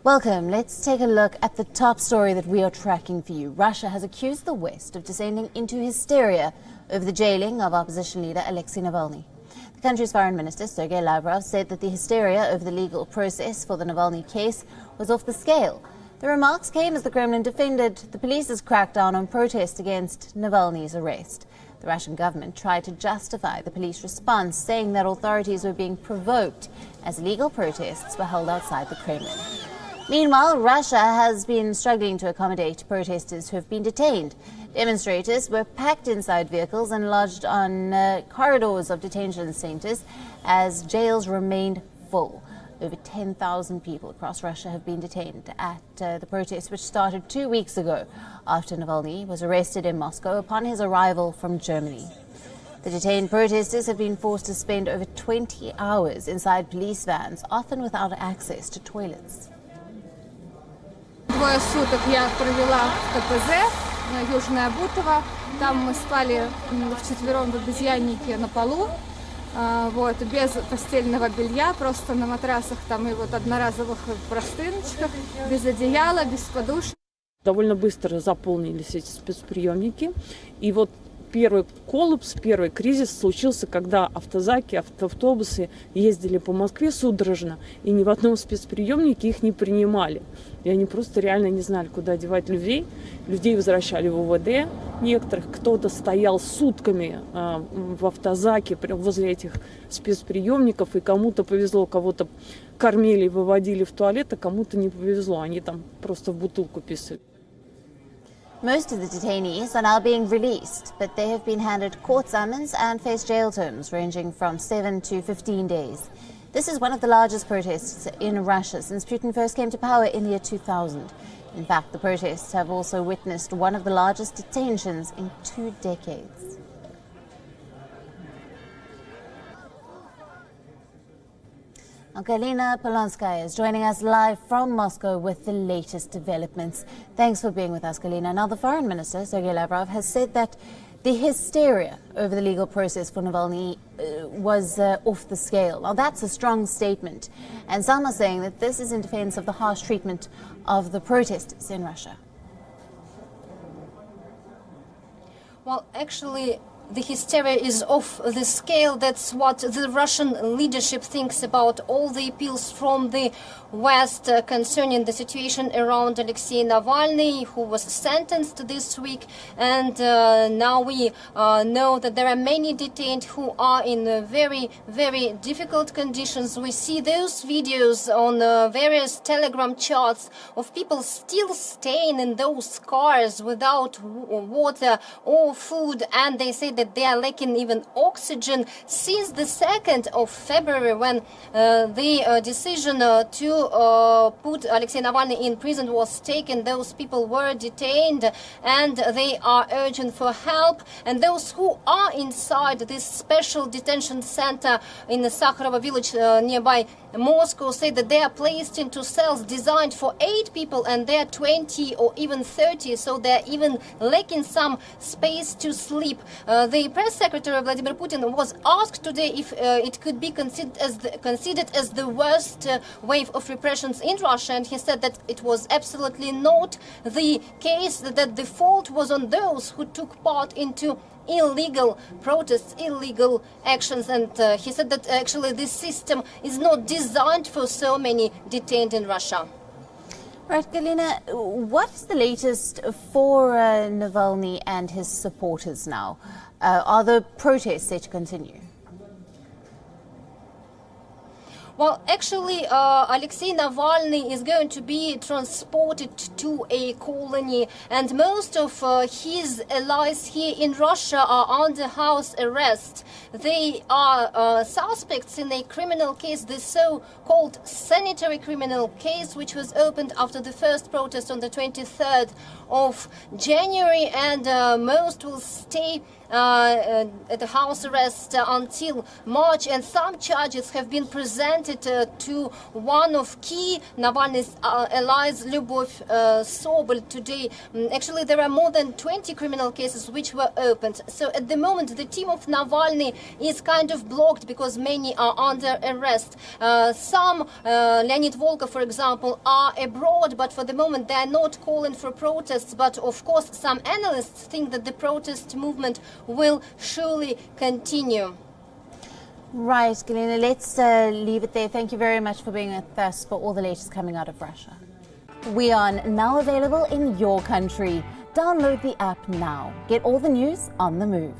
Welcome. Let's take a look at the top story that we are tracking for you. Russia has accused the West of descending into hysteria over the jailing of opposition leader Alexei Navalny. The country's foreign minister, Sergei Lavrov, said that the hysteria over the legal process for the Navalny case was off the scale. The remarks came as the Kremlin defended the police's crackdown on protests against Navalny's arrest. The Russian government tried to justify the police response, saying that authorities were being provoked as legal protests were held outside the Kremlin. Meanwhile, Russia has been struggling to accommodate protesters who have been detained. Demonstrators were packed inside vehicles and lodged on corridors of detention centers as jails remained full. Over 10,000 people across Russia have been detained at the protests, which started 2 weeks ago after Navalny was arrested in Moscow upon his arrival from Germany. The detained protesters have been forced to spend over 20 hours inside police vans, often without access to toilets. Двое суток я провела в КПЗ, Южная Бутово. Там мы спали вчетвером в обезьяннике на полу, без постельного белья, просто на матрасах там и одноразовых простыночках, без одеяла, без подушек. Довольно быстро заполнились эти спецприемники, и первый коллапс, первый кризис случился, когда автозаки, автобусы ездили по Москве судорожно, и ни в одном спецприемнике их не принимали. И они просто реально не знали, куда девать людей. Людей возвращали в УВД некоторых. Кто-то стоял сутками в автозаке возле этих спецприемников, и кому-то повезло, кого-то кормили и выводили в туалет, а кому-то не повезло. Они там просто в бутылку писали. Most of the detainees are now being released, but they have been handed court summons and face jail terms ranging from 7 to 15 days. This is one of the largest protests in Russia since Putin first came to power in the year 2000. In fact, the protests have also witnessed one of the largest detentions in 2 decades. Galina Polonskaya is joining us live from Moscow with the latest developments. Thanks for being with us, Galina. Now, the foreign minister, Sergei Lavrov, has said that the hysteria over the legal process for Navalny was off the scale. Now, that's a strong statement, and some are saying that this is in defense of the harsh treatment of the protesters in Russia. Well, actually, the hysteria is off the scale. That's what the Russian leadership thinks about all the appeals from the West concerning the situation around Alexei Navalny, who was sentenced this week. And now we know that there are many detained who are in very, very difficult conditions. We see those videos on various Telegram chats of people still staying in those cars without water or food, and they say that they are lacking even oxygen since the 2nd of February, when the decision to put Alexei Navalny in prison was taken. Those people were detained and they are urging for help. And those who are inside this special detention center in the Sakharova village nearby Moscow say that they are placed into cells designed for 8 people, and they are 20 or even 30, so they're even lacking some space to sleep. The press secretary Vladimir Putin was asked today if it could be considered as the worst wave of repressions in Russia, and he said that it was absolutely not the case, that the fault was on those who took part into illegal protests, illegal actions, and he said that actually this system is not designed for so many detained in Russia. Right, Galina, what is the latest for Navalny and his supporters now? Are the protests set to continue? Well, actually, Alexei Navalny is going to be transported to a colony, and most of his allies here in Russia are under house arrest. They are suspects in a criminal case, the so-called sanitary criminal case, which was opened after the first protest on the 23rd of January, and most will stay at the house arrest until March, and some charges have been presented related to one of key Navalny's allies, Lyubov Sobol, today. Actually, there are more than 20 criminal cases which were opened. So at the moment, the team of Navalny is kind of blocked because many are under arrest. Some, Leonid Volkov, for example, are abroad, but for the moment they are not calling for protests. But of course, some analysts think that the protest movement will surely continue. Right, Galina, let's leave it there. Thank you very much for being with us for all the latest coming out of Russia. WION, now available in your country. Download the app now. Get all the news on the move.